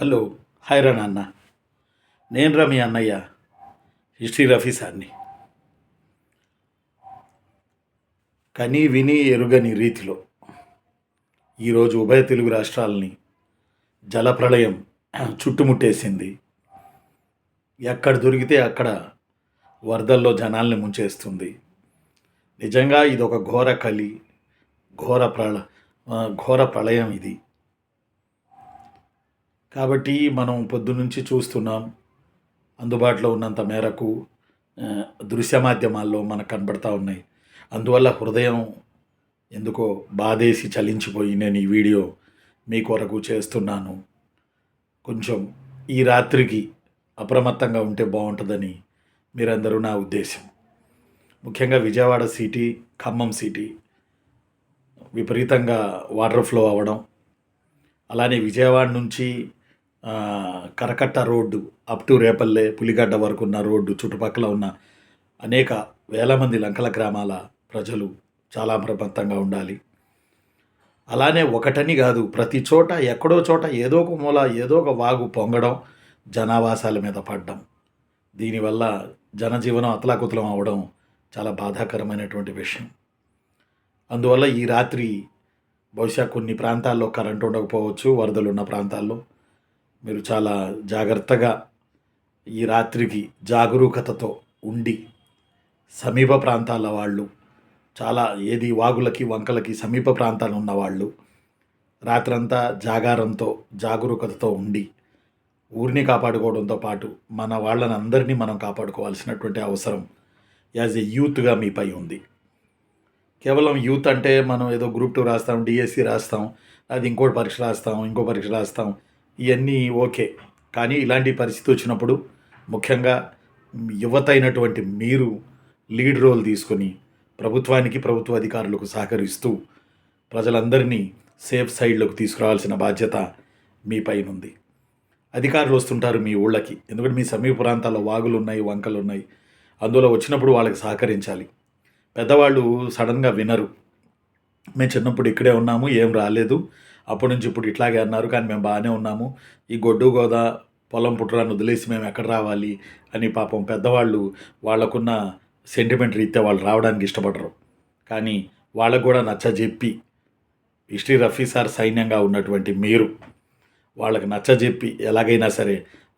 Hello. Hi రా నాన్న. నేను రా మీ అన్నయ్య, హిస్టరీ రఫీ సార్ని. కని విని ఎరుగని రీతిలో ఈరోజు ఉభయ తెలుగు రాష్ట్రాలని జలప్రళయం చుట్టుముట్టేసింది. ఎక్కడ దొరికితే అక్కడ వరదల్లో జనాల్ని ముంచేస్తుంది. నిజంగా ఇది ఒక ఘోర కలి, ఘోర ప్రళ ఘోర ప్రళయం ఇది. కాబట్టి మనం పొద్దునుంచి చూస్తున్నాం, అందుబాటులో ఉన్నంత మేరకు దృశ్య మాధ్యమాల్లో మనకు కనబడతా ఉన్నాయి. అందువల్ల హృదయం ఎందుకో బాధేసి చలించిపోయి నేను ఈ వీడియో మీ కొరకు చేస్తున్నాను. కొంచెం ఈ రాత్రికి అప్రమత్తంగా ఉంటే బాగుంటుందని మీరందరూ నా ఉద్దేశం. ముఖ్యంగా విజయవాడ సిటీ, ఖమ్మం సిటీ విపరీతంగా వాటర్ ఫ్లో అవ్వడం, అలానే విజయవాడ నుంచి కరకట్ట road up to Repalle, Puligadda వరకు ఉన్న రోడ్డు చుట్టుపక్కల ఉన్న అనేక వేల మంది లంకల గ్రామాల ప్రజలు చాలా అప్రమత్తంగా ఉండాలి. అలానే ఒకటని కాదు, ప్రతి చోట ఎక్కడో చోట ఏదో ఒక మూల ఏదో ఒక వాగు పొంగడం, జనావాసాల మీద పడడం, దీనివల్ల జనజీవనం అతలాకుతలం అవడం చాలా బాధాకరమైనటువంటి విషయం. అందువల్ల ఈ రాత్రి బహుశా కొన్ని ప్రాంతాల్లో కరెంటు ఉండకపోవచ్చు, వరదలు ఉన్న ప్రాంతాల్లో మీరు చాలా జాగ్రత్తగా ఈ రాత్రికి జాగరూకతతో ఉండి, సమీప ప్రాంతాల వాళ్ళు చాలా ఏది వాగులకి వంకలకి సమీప ప్రాంతాలు ఉన్నవాళ్ళు రాత్రంతా జాగారంతో జాగరూకతతో ఉండి ఊరిని కాపాడుకోవడంతో పాటు మన వాళ్ళని అందరినీ మనం కాపాడుకోవాల్సినటువంటి అవసరం యాజ్ ఎ యూత్గా మీపై ఉంది. కేవలం యూత్ అంటే మనం ఏదో గ్రూప్ 2 రాస్తాం, డిఎస్సి రాస్తాం, అది ఇంకో పరీక్ష రాస్తాం, ఇవన్నీ ఓకే. కానీ ఇలాంటి పరిస్థితి వచ్చినప్పుడు ముఖ్యంగా యువత అయినటువంటి మీరు లీడ్ రోల్ తీసుకొని ప్రభుత్వానికి, ప్రభుత్వ అధికారులకు సహకరిస్తూ ప్రజలందరినీ సేఫ్ సైడ్లోకి తీసుకురావాల్సిన బాధ్యత మీ పైన ఉంది. అధికారులు వస్తుంటారు మీ ఊళ్ళకి, ఎందుకంటే మీ సమీప ప్రాంతాల్లో వాగులు ఉన్నాయి, వంకలు ఉన్నాయి. అందులో వచ్చినప్పుడు వాళ్ళకి సహకరించాలి. పెద్దవాళ్ళు సడన్గా వినరు. మేము చిన్నప్పుడు ఇక్కడే ఉన్నాము, ఏం రాలేదు, అప్పటి నుంచి ఇప్పుడు ఇట్లాగే అన్నారు, కానీ మేము బాగానే ఉన్నాము, ఈ గొడ్డు గోదా పొలం పుట్టరాన్ని వదిలేసి మేము ఎక్కడ రావాలి అని పాపం పెద్దవాళ్ళు వాళ్ళకున్న సెంటిమెంట్ రీత్యా వాళ్ళు రావడానికి ఇష్టపడరు. కానీ వాళ్ళకు కూడా నచ్చజెప్పి హిస్టరీ రఫీ సార్ సైన్యంగా ఉన్నటువంటి మీరు వాళ్ళకి నచ్చజెప్పి ఎలాగైనా సరే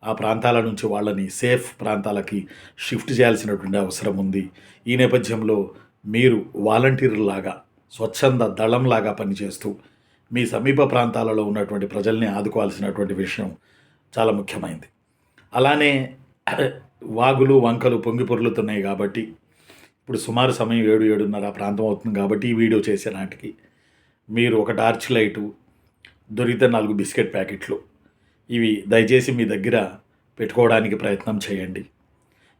ఆ ప్రాంతాల నుంచి వాళ్ళని సేఫ్ ప్రాంతాలకి షిఫ్ట్ చేయాల్సినటువంటి అవసరం ఉంది. ఈ నేపథ్యంలో మీరు వాలంటీర్లాగా, స్వచ్ఛంద దళంలాగా పనిచేస్తూ మీ సమీప ప్రాంతాలలో ఉన్నటువంటి ప్రజల్ని ఆదుకోవాల్సినటువంటి విషయం చాలా ముఖ్యమైనది. అలానే వాగులు వంకలు పొంగి పొర్లుతున్నాయి కాబట్టి ఇప్పుడు సుమారు సమయం 7-7:30 ప్రాంతం అవుతుంది కాబట్టి ఈ వీడియో చేసే నాటికి మీరు ఒక టార్చ్ లైటు, దొరికితే 4 బిస్కెట్ ప్యాకెట్లు ఇవి దయచేసి మీ దగ్గర పెట్టుకోవడానికి ప్రయత్నం చేయండి.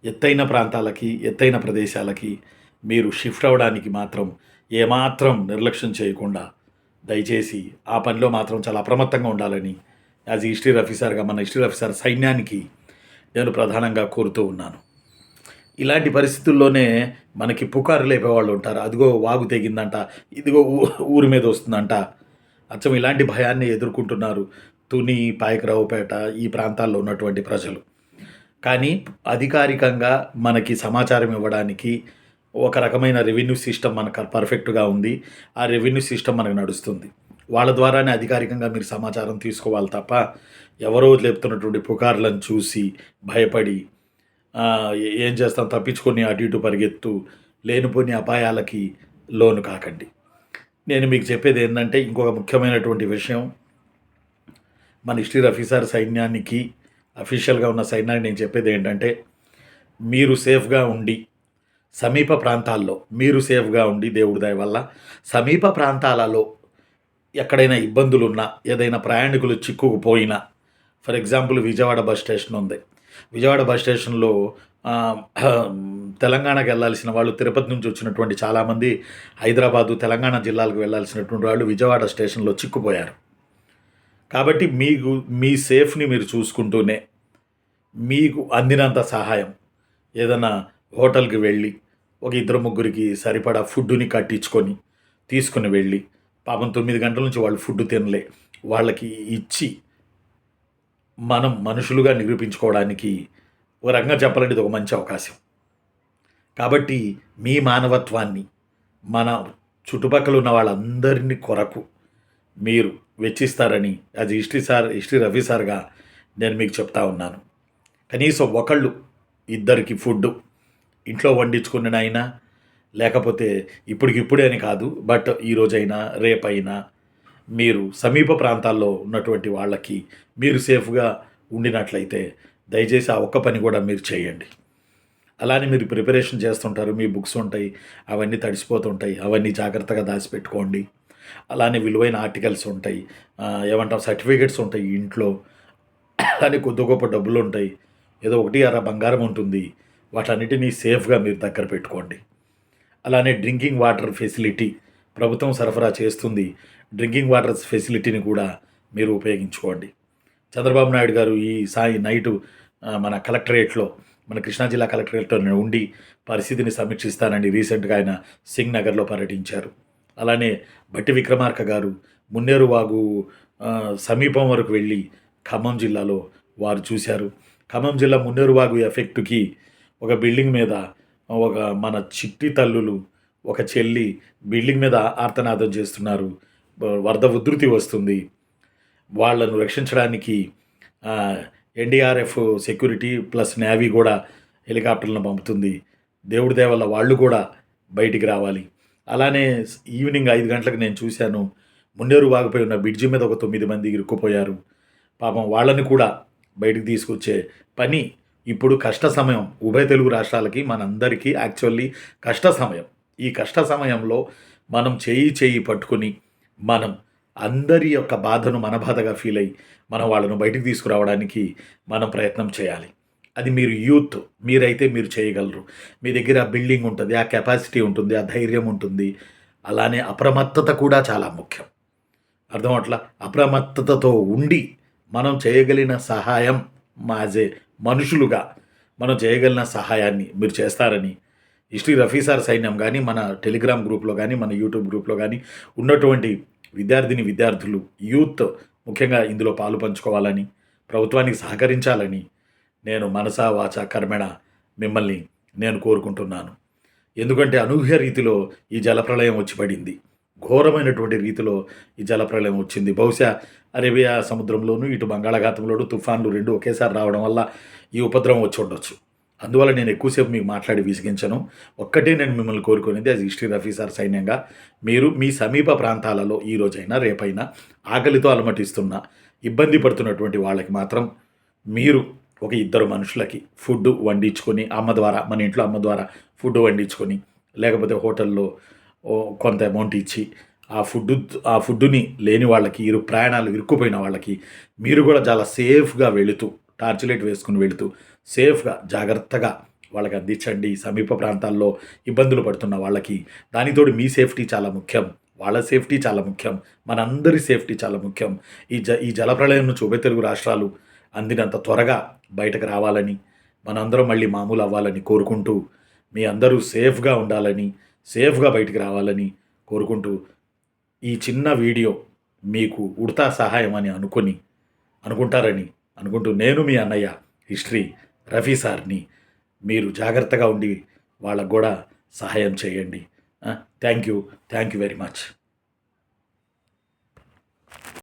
ఎత్తైన ప్రాంతాలకి, ఎత్తైన ప్రదేశాలకి మీరు షిఫ్ట్ అవ్వడానికి మాత్రం ఏమాత్రం నిర్లక్ష్యం చేయకుండా దయచేసి ఆ పనిలో మాత్రం చాలా అప్రమత్తంగా ఉండాలని యాజ్ హిస్టరీ రఫీ సార్గా, మన హిస్టరీ రఫీ సార్ సైన్యానికి నేను ప్రధానంగా కోరుతూ ఉన్నాను. ఇలాంటి పరిస్థితుల్లోనే మనకి పుకారు లేపేవాళ్ళు ఉంటారు. అదిగో వాగు తెగిందంట, ఇదిగో ఊరి మీద వస్తుందంట. అచ్చం ఇలాంటి భయాన్ని ఎదుర్కొంటున్నారు తుని, పాయకరావుపేట ఈ ప్రాంతాల్లో ఉన్నటువంటి ప్రజలు. కానీ అధికారికంగా మనకి సమాచారం ఇవ్వడానికి ఒక రకమైన రెవెన్యూ సిస్టమ్ మనకు పర్ఫెక్ట్గా ఉంది. ఆ రెవెన్యూ సిస్టమ్ మనకు నడుస్తుంది. వాళ్ళ ద్వారానే అధికారికంగా మీరు సమాచారం తీసుకోవాలి తప్ప ఎవరో లేపుతున్నటువంటి పుకార్లను చూసి భయపడి ఏం చేస్తాం, తప్పించుకొని అటు ఇటు పరిగెత్తు లేనిపోని అపాయాలకి లోను కాకండి. నేను మీకు చెప్పేది ఏంటంటే ఇంకొక ముఖ్యమైనటువంటి విషయం, మన హిస్టరీ రఫీ సార్ సైన్యానికి, అఫీషియల్గా ఉన్న సైన్యానికి నేను చెప్పేది ఏంటంటే మీరు సేఫ్గా ఉండి సమీప ప్రాంతాల్లో మీరు సేఫ్గా ఉండి దేవుడి దయ వల్ల సమీప ప్రాంతాలలో ఎక్కడైనా ఇబ్బందులున్నా, ఏదైనా ప్రయాణికులు చిక్కుకుపోయినా, for example Vijayawada bus station ఉంది. విజయవాడ బస్ స్టేషన్లో తెలంగాణకు వెళ్ళాల్సిన వాళ్ళు, తిరుపతి నుంచి వచ్చినటువంటి చాలామంది హైదరాబాదు, తెలంగాణ జిల్లాలకు వెళ్ళాల్సినటువంటి వాళ్ళు విజయవాడ స్టేషన్లో చిక్కుపోయారు. కాబట్టి మీకు మీ సేఫ్ని మీరు చూసుకుంటూనే మీకు అందినంత సహాయం ఏదైనా హోటల్కి వెళ్ళి ఒక 2-3కి సరిపడా ఫుడ్డుని కట్టించుకొని తీసుకుని వెళ్ళి, పాపం 9 గంటల నుంచి వాళ్ళు ఫుడ్ తినలే, వాళ్ళకి ఇచ్చి మనం మనుషులుగా నిరూపించుకోవడానికి ఒక రకంగా చెప్పాలంటే ఇది ఒక మంచి అవకాశం. కాబట్టి మీ మానవత్వాన్ని మన చుట్టుపక్కల ఉన్న వాళ్ళందరిని కొరకు మీరు వెచ్చిస్తారని అది హిస్టరీ రవి సార్గా నేను మీకు చెప్తా ఉన్నాను. కనీసం ఒకళ్ళు ఇద్దరికి ఫుడ్డు ఇంట్లో వండించుకున్నైనా లేకపోతే ఇప్పటికిప్పుడే అని కాదు, బట్ ఈరోజైనా రేపైనా మీరు సమీప ప్రాంతాల్లో ఉన్నటువంటి వాళ్ళకి మీరు సేఫ్గా ఉండినట్లయితే దయచేసి ఆ ఒక్క పని కూడా మీరు చేయండి. అలానే మీరు ప్రిపరేషన్ చేస్తుంటారు, మీ బుక్స్ ఉంటాయి, అవన్నీ తడిసిపోతుంటాయి, అవన్నీ జాగ్రత్తగా దాచిపెట్టుకోండి. అలానే విలువైన ఆర్టికల్స్ ఉంటాయి, ఏమంటాం సర్టిఫికేట్స్ ఉంటాయి ఇంట్లో, అని కొద్ది గొప్ప డబ్బులు ఉంటాయి, ఏదో ఒకటి అర బంగారం ఉంటుంది, వాటన్నిటినీ సేఫ్గా మీరు దగ్గర పెట్టుకోండి. అలానే డ్రింకింగ్ వాటర్ ఫెసిలిటీ ప్రభుత్వం సరఫరా చేస్తుంది, డ్రింకింగ్ వాటర్ ఫెసిలిటీని కూడా మీరు ఉపయోగించుకోండి. చంద్రబాబు నాయుడు గారు ఈ నైటు మన కలెక్టరేట్లో, మన కృష్ణా జిల్లా కలెక్టరేట్లో ఉండి పరిస్థితిని సమీక్షిస్తానని రీసెంట్గా ఆయన సింగ్ నగర్లో పర్యటించారు. అలానే బట్టి విక్రమార్క గారు మున్నేరు వాగు సమీపం వరకు వెళ్ళి ఖమ్మం జిల్లాలో వారు చూశారు. ఖమ్మం జిల్లా మున్నేరు వాగు ఎఫెక్ట్కి ఒక బిల్డింగ్ మీద ఒక మన చిట్టి తల్లులు ఒక చెల్లి బిల్డింగ్ మీద ఆర్తనాదం చేస్తున్నారు, వరద ఉధృతి వస్తుంది, వాళ్ళను రక్షించడానికి ఎన్డీఆర్ఎఫ్ సెక్యూరిటీ ప్లస్ నేవీ కూడా హెలికాప్టర్లను పంపుతుంది. దేవుడి దేవల్ల వాళ్ళు కూడా బయటికి రావాలి. అలానే ఈవినింగ్ 5 గంటలకు నేను చూశాను, మున్నేరు వాగుపై ఉన్న బ్రిడ్జి మీద ఒక 9 మంది ఇరుక్కుపోయారు. పాపం వాళ్ళని కూడా బయటికి తీసుకొచ్చే పని ఇప్పుడు కష్ట సమయం. ఉభయ తెలుగు రాష్ట్రాలకి మనందరికీ యాక్చువల్లీ కష్ట సమయం. ఈ కష్ట సమయంలో మనం చేయి పట్టుకుని మనం అందరి యొక్క బాధను మన బాధగా ఫీల్ అయ్యి మనం వాళ్ళను బయటికి తీసుకురావడానికి మనం ప్రయత్నం చేయాలి. అది మీరు యూత్, మీరైతే మీరు చేయగలరు. మీ దగ్గర బిల్డింగ్ ఉంటుంది, ఆ కెపాసిటీ ఉంటుంది, ఆ ధైర్యం ఉంటుంది. అలానే అప్రమత్తత కూడా చాలా ముఖ్యం. అర్థం అట్లా అప్రమత్తతతో ఉండి మనం చేయగలిగిన సహాయం మాజే మనుషులుగా మనం చేయగలిగిన సహాయాన్ని మీరు చేస్తారని హిస్టరీ రఫీ సార్ సైన్యం కానీ, మన టెలిగ్రామ్ గ్రూప్లో కానీ, మన యూట్యూబ్ గ్రూప్లో కానీ ఉన్నటువంటి విద్యార్థులు యూత్ ముఖ్యంగా ఇందులో పాలు పంచుకోవాలని, ప్రభుత్వానికి సహకరించాలని నేను మనసా వాచ కర్మణ మిమ్మల్ని నేను కోరుకుంటున్నాను. ఎందుకంటే అనూహ్య రీతిలో ఈ జలప్రళయం వచ్చి పడింది, ఘోరమైనటువంటి రీతిలో ఈ జలప్రళయం వచ్చింది. బహుశా అరేబియా సముద్రంలోనూ ఇటు బంగాళాఖాతంలోనూ తుఫాన్లు 2 ఒకేసారి రావడం వల్ల ఈ ఉపద్రవం వచ్చి ఉండొచ్చు. అందువల్ల నేను ఎక్కువసేపు మీకు మాట్లాడి విసిగించను. ఒక్కటే నేను మిమ్మల్ని కోరుకునేది అది హిస్టరీ రఫీ సార్ సైన్యంగా మీరు మీ సమీప ప్రాంతాలలో ఈ రోజైనా రేపైనా ఆకలితో అలమటిస్తున్న ఇబ్బంది పడుతున్నటువంటి వాళ్ళకి మాత్రం మీరు ఒక 2 మనుషులకి ఫుడ్ వండించుకొని మన ఇంట్లో అమ్మ ద్వారా ఫుడ్ వండించుకొని, లేకపోతే హోటల్లో కొంత అమౌంట్ ఇచ్చి ఆ ఫుడ్డుని లేని వాళ్ళకి, ప్రయాణాలు ఇరుక్కుపోయిన వాళ్ళకి మీరు కూడా చాలా సేఫ్గా వెళుతూ, టార్చ్ లైట్ వేసుకుని వెళుతూ సేఫ్గా జాగ్రత్తగా వాళ్ళకి అందించండి. సమీప ప్రాంతాల్లో ఇబ్బందులు పడుతున్న వాళ్ళకి దానితోడు మీ సేఫ్టీ చాలా ముఖ్యం, వాళ్ళ సేఫ్టీ చాలా ముఖ్యం, మనందరి సేఫ్టీ చాలా ముఖ్యం. ఈ జలప్రళయం నుంచి ఉభయ తెలుగు రాష్ట్రాలు అందినంత త్వరగా బయటకు రావాలని, మనందరం మళ్ళీ మామూలు అవ్వాలని కోరుకుంటూ, మీ అందరూ సేఫ్గా ఉండాలని, సేఫ్గా బయటికి రావాలని కోరుకుంటూ, ఈ చిన్న వీడియో మీకు ఉడతా సహాయం అని అనుకుంటారని అనుకుంటూ నేను మీ అన్నయ్య హిస్టరీ రఫీ సార్ని మీరు జాగ్రత్తగా ఉండి వాళ్ళకు కూడా సహాయం చేయండి. Thank you very much.